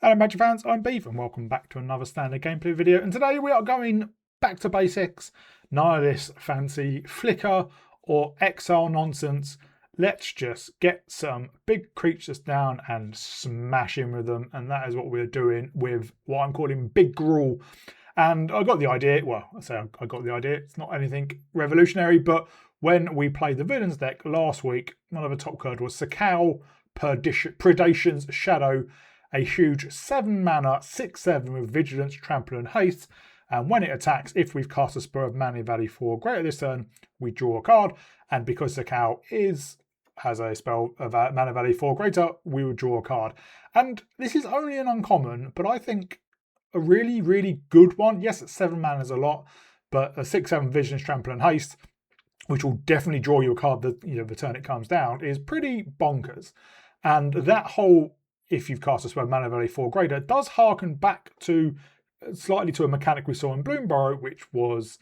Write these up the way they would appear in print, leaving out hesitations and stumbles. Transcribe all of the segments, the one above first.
Hello Magic fans, I'm Beef and welcome back to another standard gameplay video, and today we are going back to basics. None of this fancy flicker or exile nonsense. Let's just get some big creatures down and smash in with them, and that is what we're doing with what I'm calling Big Gruul. And I got the idea, well, I say I got the idea, it's not anything revolutionary, but when we played the Villains deck last week, one of the top card was Xecau, Predation's Shadow, a huge 7 mana 6/7 with Vigilance, Trample and Haste, and when it attacks, if we've cast a spell of mana value 4 greater this turn, we draw a card, and because Xecau has a spell of mana value 4 greater, we would draw a card. And this is only an uncommon, but I think a really, really good one. Yes, 7 mana is a lot, but a 6/7 Vigilance, Trample and Haste, which will definitely draw you a card the turn it comes down, is pretty bonkers. And that whole, if you've cast a spell mana value 4 greater, does harken back to slightly to a mechanic we saw in Bloomburrow, which was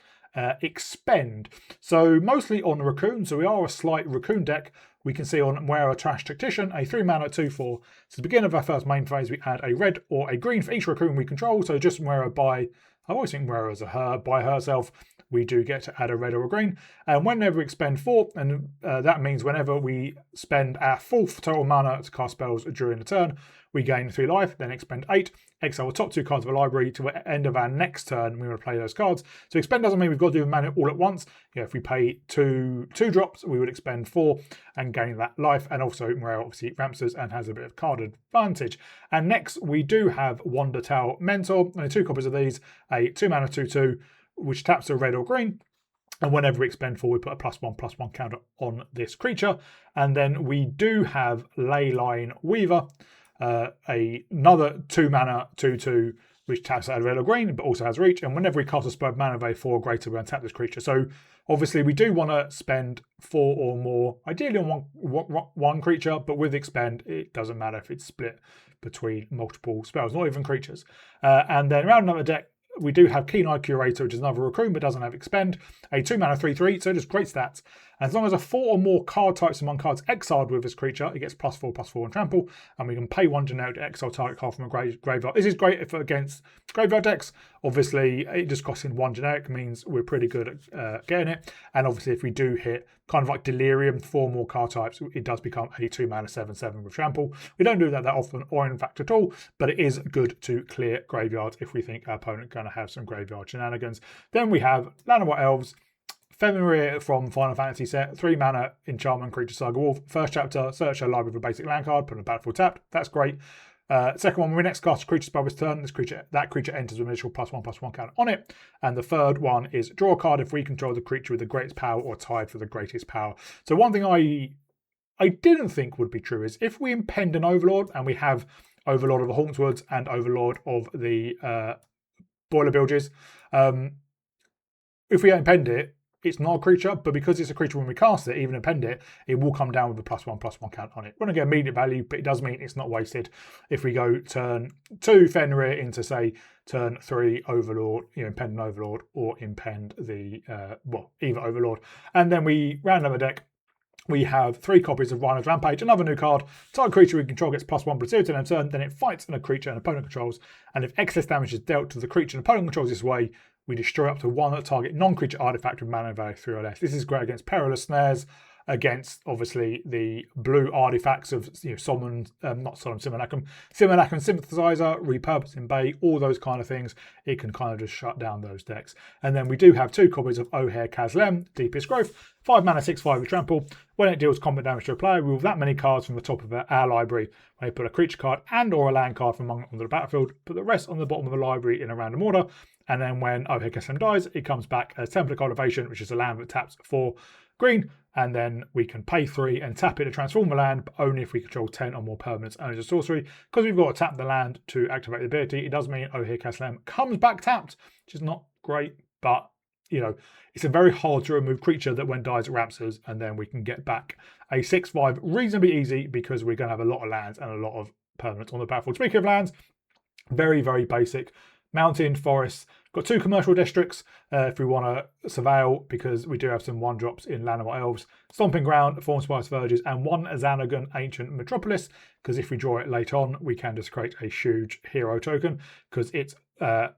expend. So mostly on Raccoon, so we are a slight Raccoon deck. We can see on Wearer Trash Tactician, a 3 mana 2/4. So at the beginning of our first main phase, we add a red or a green for each Raccoon we control. So just Wearer I always think Wearer as a her, by herself, we do get to add a red or a green. And whenever we expend 4, and that means whenever we spend our full total mana to cast spells during the turn, we gain 3 life, then expend 8, exile the top 2 cards of a library to the end of our next turn. We want to play those cards. So expend doesn't mean we've got to do mana all at once. If we pay two drops, we would expend 4 and gain that life. And also, Morale obviously ramps us and has a bit of card advantage. And next, we do have Wandertail Mentor. Only 2 copies of these, a 2 mana 2/2, which taps a red or green. And whenever we expend 4, we put a +1/+1 counter on this creature. And then we do have Leyline Weaver, another 2 mana 2/2, which taps a red or green, but also has reach. And whenever we cast a spell of mana value 4 or greater, we untap this creature. So obviously we do want to spend 4 or more, ideally on one creature, but with expend, it doesn't matter if it's split between multiple spells, not even creatures. And then round another deck, we do have Keen-Eyed Curator, which is another Raccoon, but doesn't have expend. A 2 mana 3/3, so just great stats. And as long as a 4 or more card types among cards exiled with this creature, it gets +4/+4 and trample. And we can pay 1 generic to exile target card from a graveyard. This is great if against graveyard decks. Obviously, it just costing 1 generic means we're pretty good at getting it. And obviously, if we do hit kind of like Delirium, 4 more card types, it does become a 2 mana 7/7 with trample. We don't do that often or in fact at all, but it is good to clear graveyards if we think our opponent going to have some graveyard shenanigans. Then we have Llanowar Elves, Fenrir from Final Fantasy set, 3 mana Enchantment Creature Saga Wolf. First chapter, search a library for a basic land card, put a battlefield tapped. That's great. Second one, when we next cast a creature spell this turn, that creature enters with an initial +1/+1 counter on it. And the third one is draw a card if we control the creature with the greatest power or tied for the greatest power. So one thing I didn't think would be true is if we impend an Overlord, and we have Overlord of the Hauntswoods and Overlord of the Boilerbilged, if we impend it, it's not a creature, but because it's a creature when we cast it, even append it, it will come down with a +1/+1 count on it. We don't get immediate value, but it does mean it's not wasted. If we go turn 2 Fenrir into, say, turn 3 Overlord, impend an Overlord, or impend the, either Overlord. And then we round up a deck. We have 3 copies of Rhino's Rampage, another new card. Target creature we control gets +1/+0 to end turn, then it fights a creature an opponent controls, and if excess damage is dealt to the creature an opponent controls this way, we destroy up to 1 target non-creature artifact with mana value 3 or less. This is great against Perilous Snares, against obviously the blue artifacts of Simulacrum Synthesizer, Repurposing Bay, all those kind of things. It can kind of just shut down those decks. And then we do have 2 copies of Oher Kazlem, Deepest Growth, 5 mana 6/5 with trample. When it deals combat damage to a player, we remove that many cards from the top of our library. When we put a creature card and or a land card from onto the battlefield, put the rest on the bottom of the library in a random order. And then when Oher Kazlem dies, it comes back as Temple of Cultivation, which is a land that taps 4 green, and then we can pay 3 and tap it to transform the land, but only if we control 10 or more permanents and as a sorcery. Because we've got to tap the land to activate the ability, it does mean Oher Kazlem comes back tapped, which is not great, but it's a very hard to remove creature that when dies it ramps us, and then we can get back a 6/5 reasonably easy because we're going to have a lot of lands and a lot of permanents on the battlefield. Speaking of lands, very, very basic. Mountain, forest, Got 2 commercial districts if we want to surveil, because we do have some 1-drops in Llanowar Elves, Stomping Ground, Form Spice Verges, and 1 Xanagan Ancient Metropolis, because if we draw it late on, we can just create a huge hero token, because its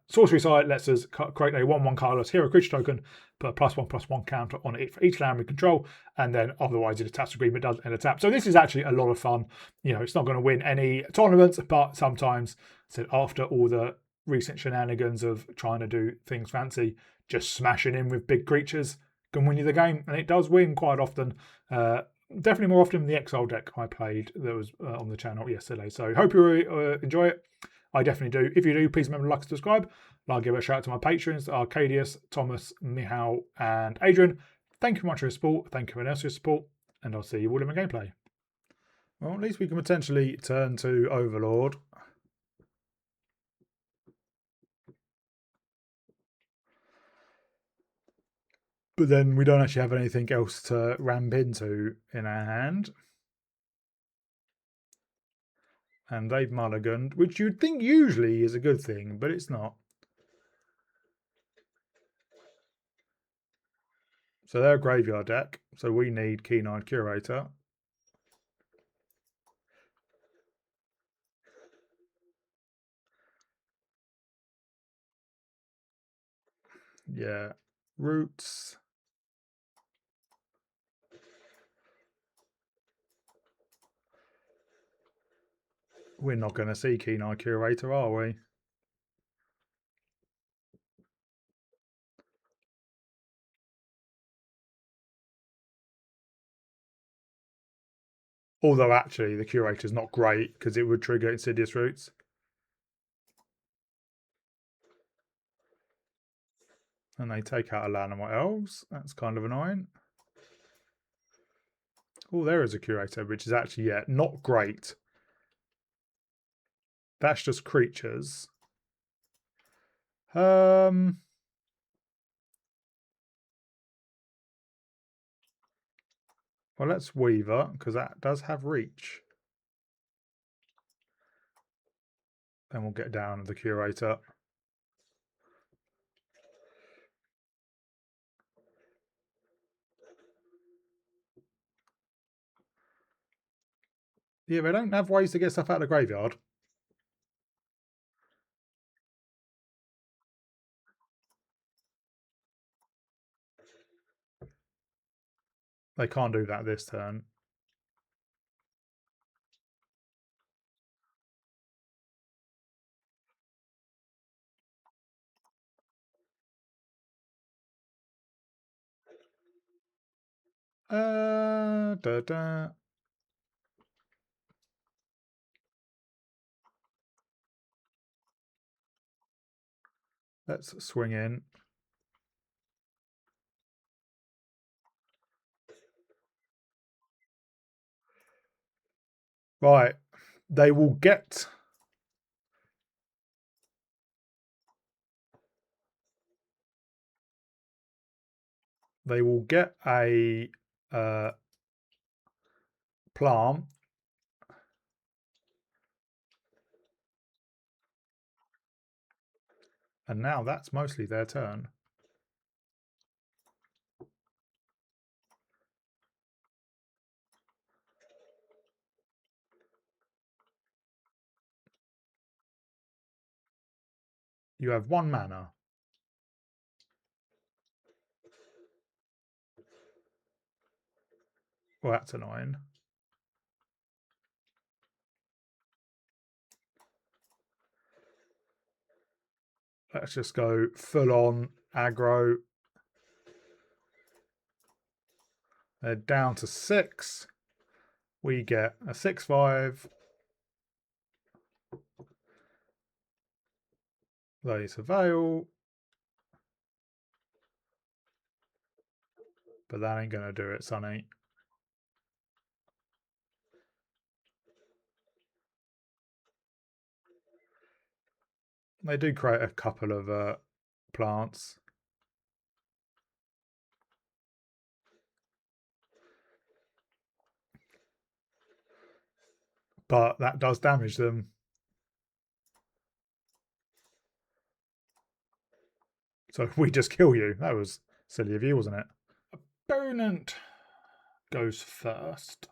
sorcery side lets us create a 1/1 colorless hero creature token, put a +1/+1 counter on it for each land we control, and then otherwise it attacks agreement does end a tap. So this is actually a lot of fun. You know, it's not going to win any tournaments, but sometimes, so after all the recent shenanigans of trying to do things fancy, just smashing in with big creatures can win you the game, and it does win quite often. Definitely more often than the Exile deck I played that was on the channel yesterday. So hope you enjoy it. I definitely do. If you do, please remember to like and subscribe. And I'll give a shout out to my patrons, Arcadius, Thomas, Mihal, and Adrian. Thank you very much for your support. Thank you for your support, and I'll see you all in my gameplay. Well, at least we can potentially turn to Overlord. But then we don't actually have anything else to ramp into in our hand. And they've mulliganed, which you'd think usually is a good thing, but it's not. So they're a graveyard deck, so we need Keen-Eyed Curator. Yeah, Roots. We're not going to see Keen-Eyed Curator, are we? Although actually the Curator's not great because it would trigger Insidious Roots. And they take out a Llanowar Elves. That's kind of annoying. Oh, there is a Curator, which is actually, yeah, not great. That's just creatures. Well, let's Weaver, because that does have reach. Then we'll get down to the Curator. Yeah, they don't have ways to get stuff out of the graveyard. They can't do that this turn. Da. Let's swing in. Right. They will get... They will get a plant. And now that's mostly their turn. You have 1 mana. Well, that's annoying. Let's just go full on aggro. They're down to 6. We get a 6/5. They surveil. But that ain't going to do it, Sonny. They do create a couple of plants. But that does damage them. So we just kill you. That was silly of you, wasn't it? Opponent goes first.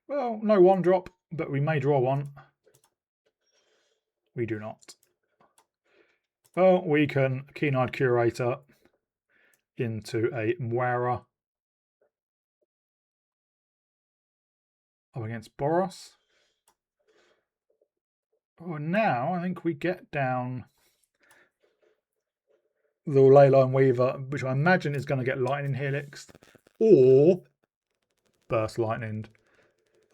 Well, no one drop, but we may draw one. We do not. Well, we can Keen-Eyed Curator into a Moira up against Boros. Oh, now I think we get down the Leyline Weaver, which I imagine is going to get Lightning Helixed or Burst Lightning.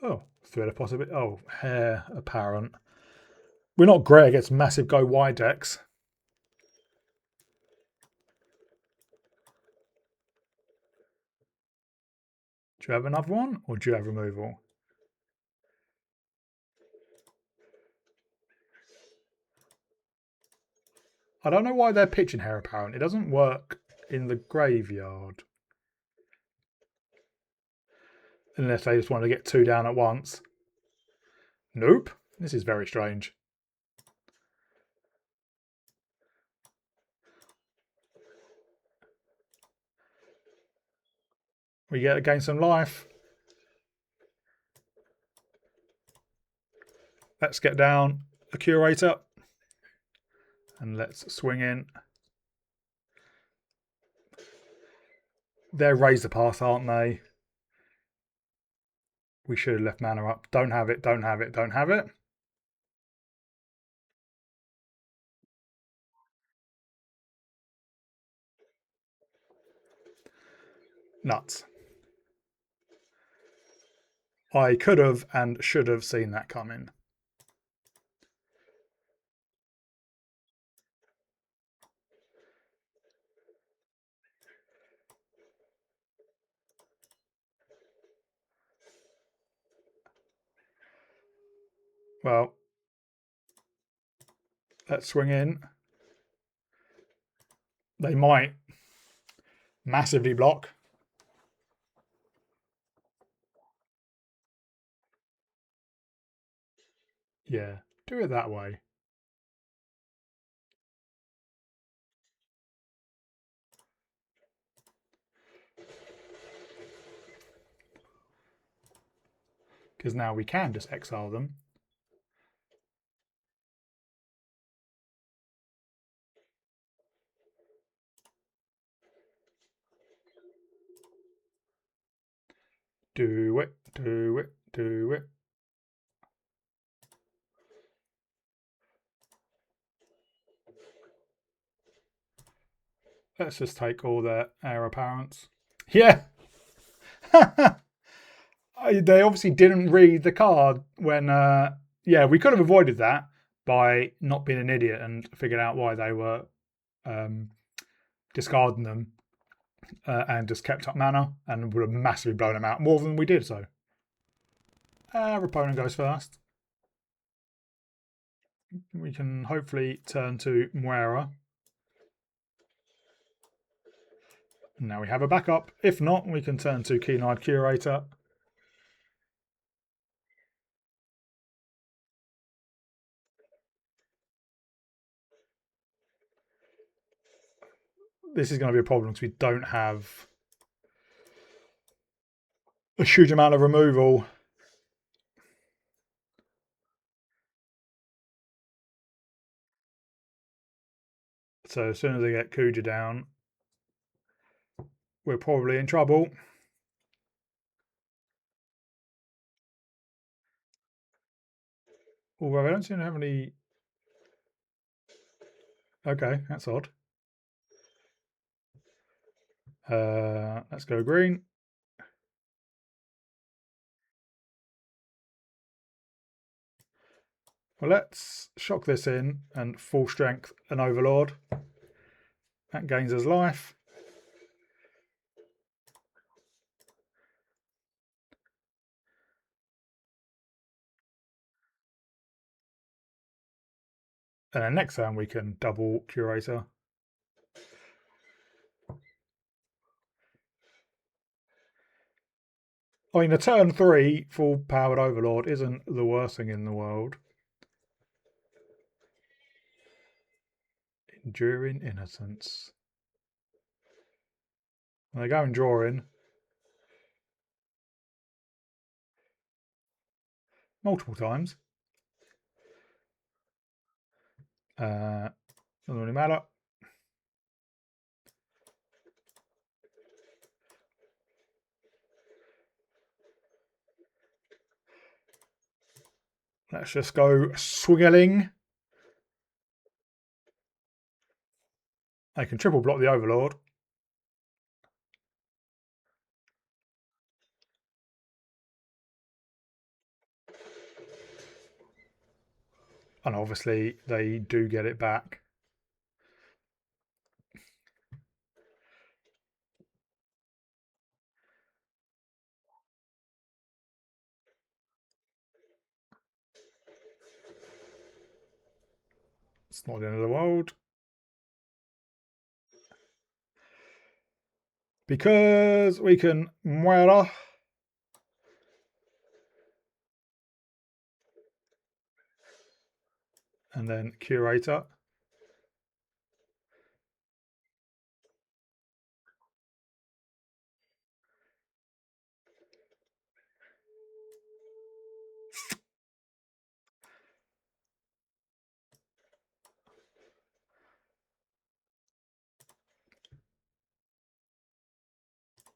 Oh, thread of possibility. Oh, Hair Apparent. We're not great against massive go wide decks. Do you have another one, or do you have removal? I don't know why they're pitching Hair Apparent. It doesn't work in the graveyard. Unless they just want to get two down at once. Nope. This is very strange. We get to gain some life. Let's get down the Curator. And let's swing in. They're Razor Path, aren't they? We should have left mana up. Don't have it, don't have it, don't have it. Nuts. I could have and should have seen that coming. Well, let's swing in. They might massively block. Yeah, do it that way. Because now we can just exile them. Do it, do it, do it. Let's just take all their heir apparents. Yeah! They obviously didn't read the card when... yeah, we could have avoided that by not being an idiot and figured out why they were discarding them and just kept up mana and would have massively blown them out more than we did. So our opponent goes first. We can hopefully turn to Moira. Now we have a backup. If not, we can turn to Keen-Eyed Curator. This is going to be a problem because we don't have a huge amount of removal. So as soon as they get Kuja down, we're probably in trouble. Although I don't seem to have any... Okay, that's odd. Let's go green. Well, let's shock this in and full strength an Overlord. That gains us life. And then next turn we can double Curator. I mean, a turn 3 full powered Overlord isn't the worst thing in the world. Enduring Innocence. They're going drawing. Multiple times. Doesn't really matter. Let's just go swingling. I can triple block the Overlord. And obviously they do get it back. It's not the end of the world. Because we can muera. And then curator.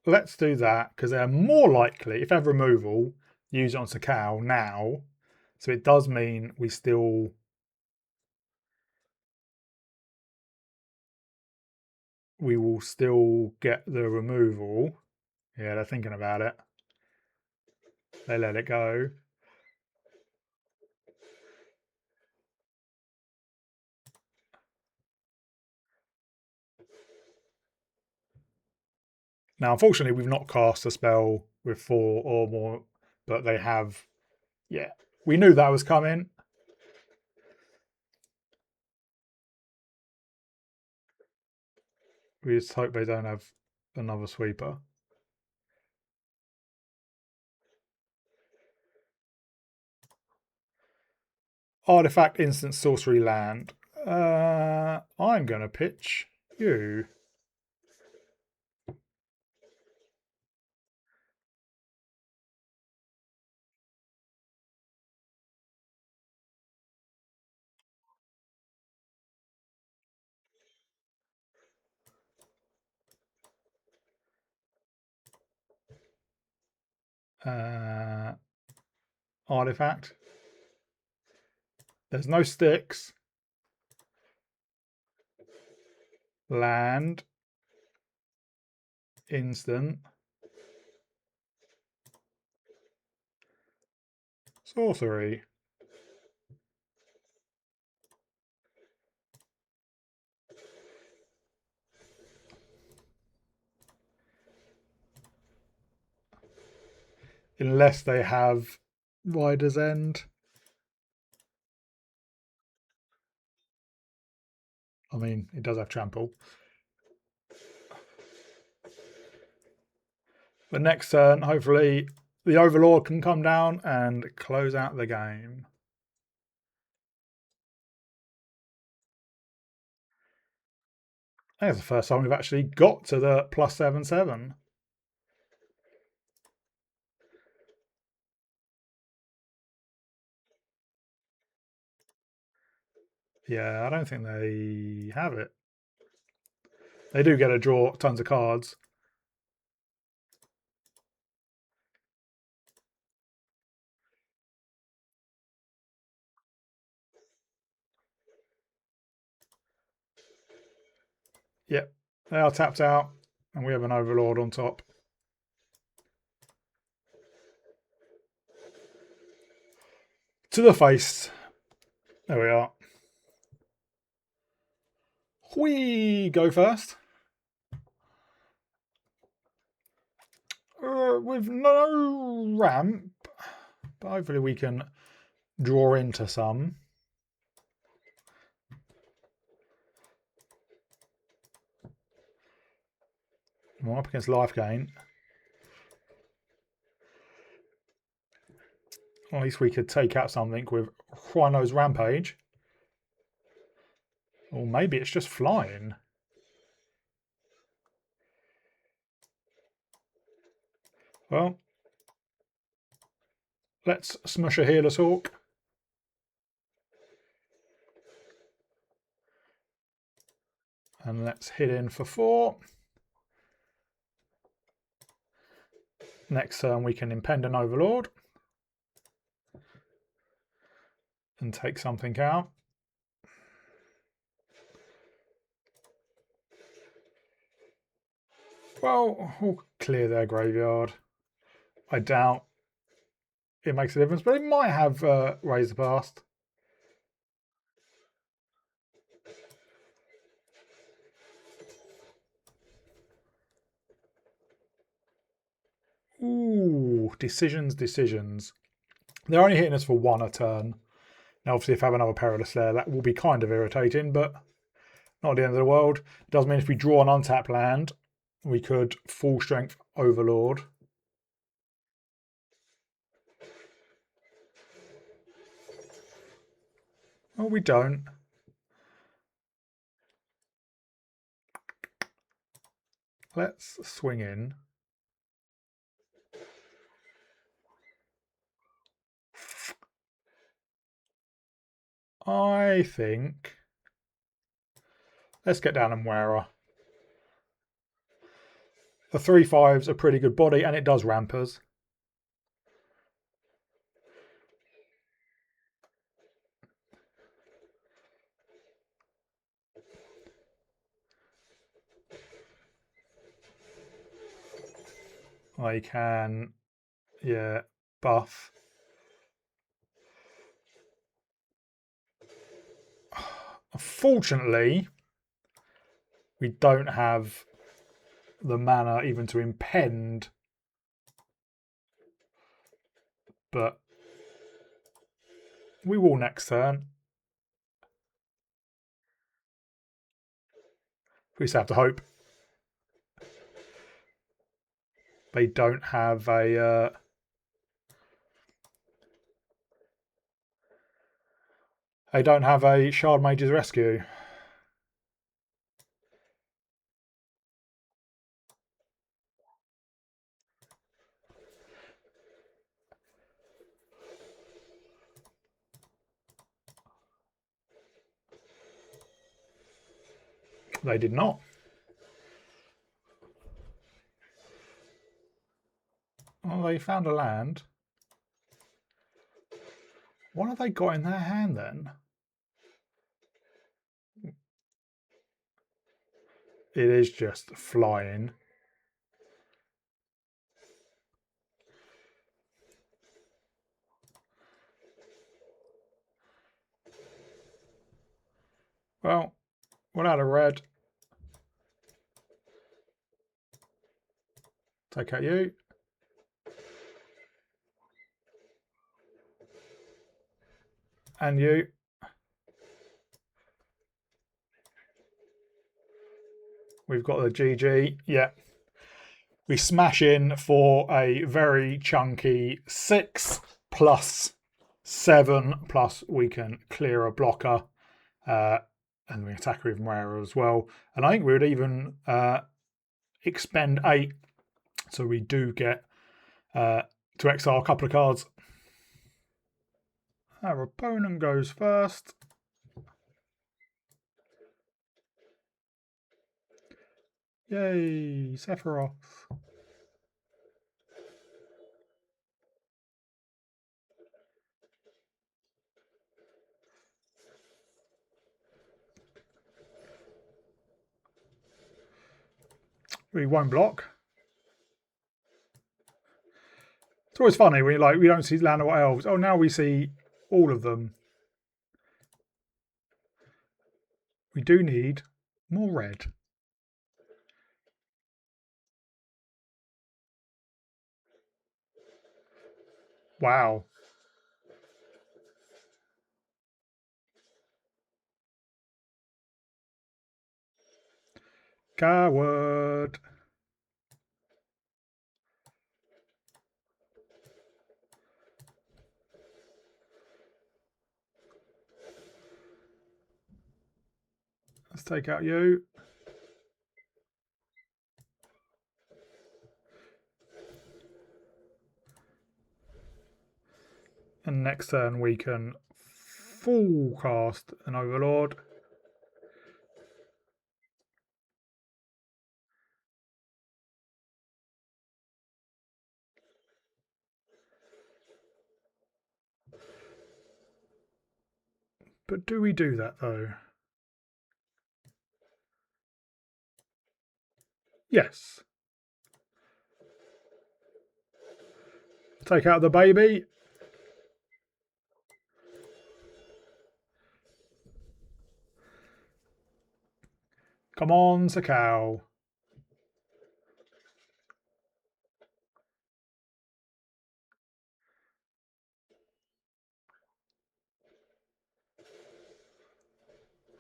Let's do that because they're more likely, if they have removal, use it on Xecau now. So it does mean we will still get the removal. Yeah, they're thinking about it. They let it go. Now, unfortunately, we've not cast a spell with 4 or more, but they have. Yeah, we knew that was coming. We just hope they don't have another sweeper. Artifact, instant, sorcery, land. I'm going to pitch you. Artifact. There's no sticks. Land. Instant. Sorcery. Unless they have Rider's End. I mean, it does have trample. But next turn, hopefully, the Overlord can come down and close out the game. I think it's the first time we've actually got to the +7/7. Yeah, I don't think they have it. They do get to draw tons of cards. Yep, they are tapped out, and we have an Overlord on top. To the face. There we are. We go first. With no ramp, but hopefully we can draw into some. We're up against life gain. At least we could take out something with Rhino's Rampage. Or maybe it's just flying. Well, let's smush a Healer's Hawk. And let's hit in for 4. Next turn we can impend an Overlord. And take something out. Well, we'll clear their graveyard. I doubt it makes a difference, but it might have Raise the Past. Ooh, decisions. They're only hitting us for 1 a turn. Now, obviously, if I have another Perilous there, that will be kind of irritating, but not the end of the world. It does mean if we draw an untapped land, we could full strength Overlord. Oh, we don't. Let's swing in. I think... Let's get down and Moira. The 3/5's a pretty good body, and it does ramp us. I can, yeah, buff. Unfortunately, we don't have the mana even to impend, but we will next turn. We just have to hope. They don't have a... they don't have a Shard Mage's Rescue. They did not. Well, they found a land. What have they got in their hand then? It is just flying. Well, we'll add a red. Take out you. And you. We've got the GG. Yeah. We smash in for a very chunky 6 plus 7 plus we can clear a blocker. And we attack with Moira as well. And I think we would even expend 8. So we do get to exile a couple of cards. Our opponent goes first. Yay, Sephiroth. We won't block. It's always funny when we don't see land or elves. Oh, now we see all of them. We do need more red. Wow. Coward. Let's take out you. And next turn we can full cast an Overlord. But do we do that though? Yes. Take out the baby. Come on, Xecau.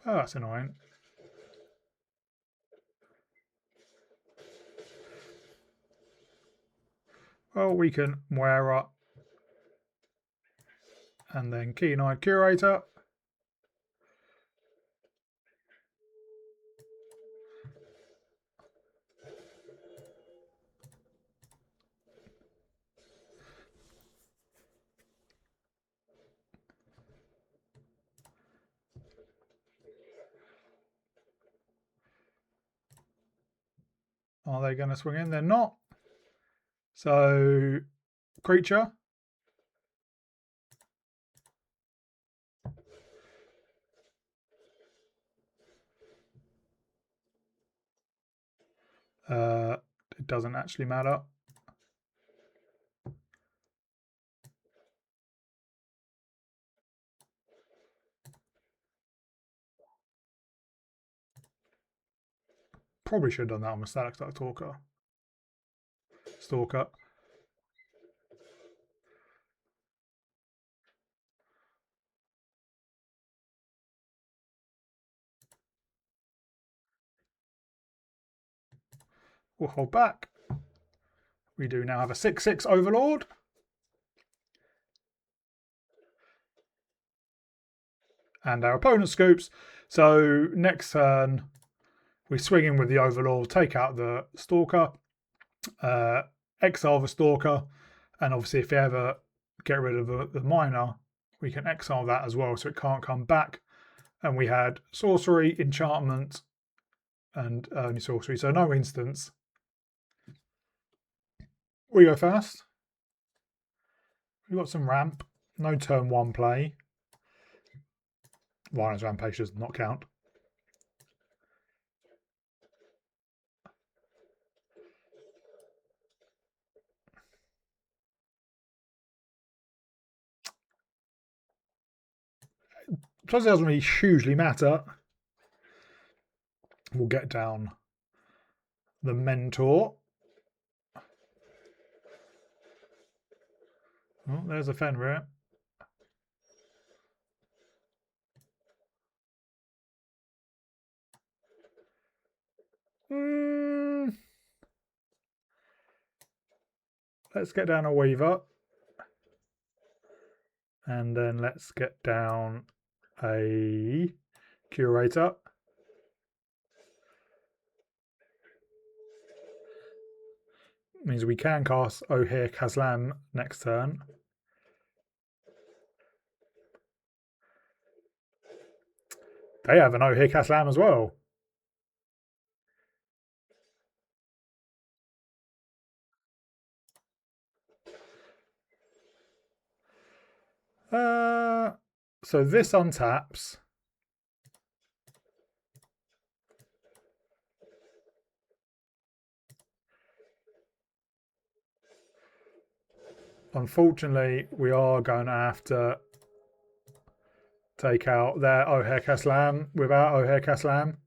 Oh, that's annoying. Well, we can Moira and then Keen-Eyed Curator. Are they going to swing in? They're not. So, creature. It doesn't actually matter. Probably should have done that on the Static Stalker. Stalker. We'll hold back. We do now have a 6/6 Overlord. And our opponent scoops. So next turn, we swing in with the Overlord, take out the Stalker, exile the Stalker, and obviously if we ever get rid of the Miner, we can exile that as well so it can't come back. And we had Sorcery, Enchantment, and only Sorcery, so no instance. We go first. We've got some ramp, no turn 1 play. Rhino's Rampage does not count. Plus it doesn't really hugely matter. We'll get down the Mentor. Oh, there's a Fenrir. Let's get down a Weaver. And then let's get down a Curator. Means we can cast Ohir Kazlam next turn. They have an Ohir Kazlam as well. So this untaps. Unfortunately, we are going to have to take out their Ohir Kazlam without Ohir Kazlam.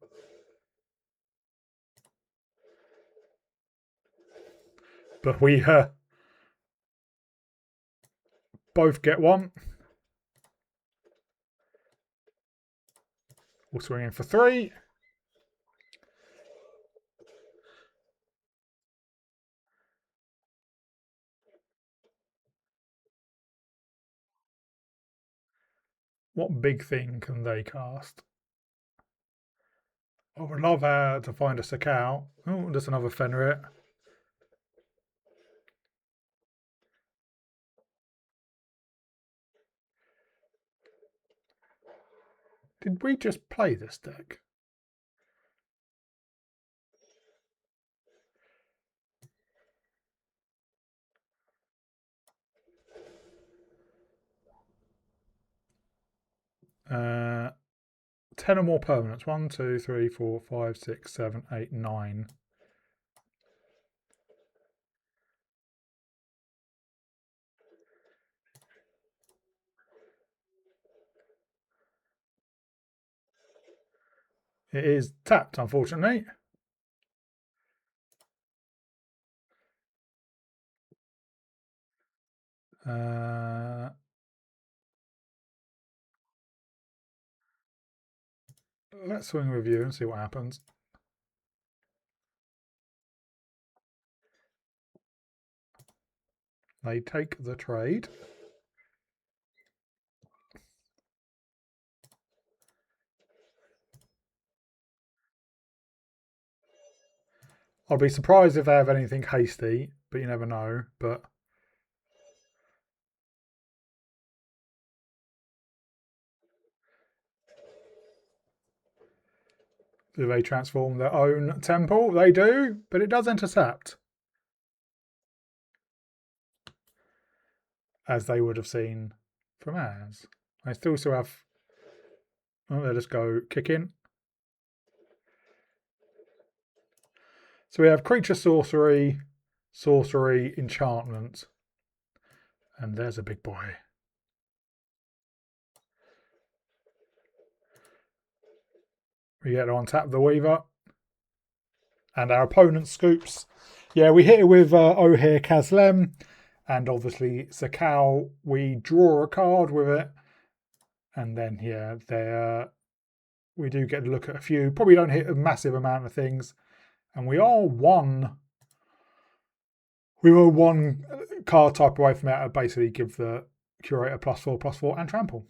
But we both get one. We'll swing in for 3. What big thing can they cast? I would love to find a Xecau. Oh, there's another Fenrir. Did we just play this deck? Uh, 10 or more permanents. 1, 2, 3, 4, 5, 6, 7, 8, 9. It is tapped, unfortunately. Let's swing review and see what happens. They take the trade. I'll be surprised if they have anything hasty, but you never know. But do they transform their own temple? They do, but it does intercept. As they would have seen from ours. I still have... Oh, they just go kick in. So we have creature sorcery, sorcery, enchantment. And there's a big boy. We get to untap the Weaver. And our opponent scoops. Yeah, we hit it with Ohir Kazlem. And obviously Xecau. We draw a card with it. And then, yeah, we do get to look at a few. Probably don't hit a massive amount of things. And we are one card type away from that to basically give the Curator +4/+4 and Trample.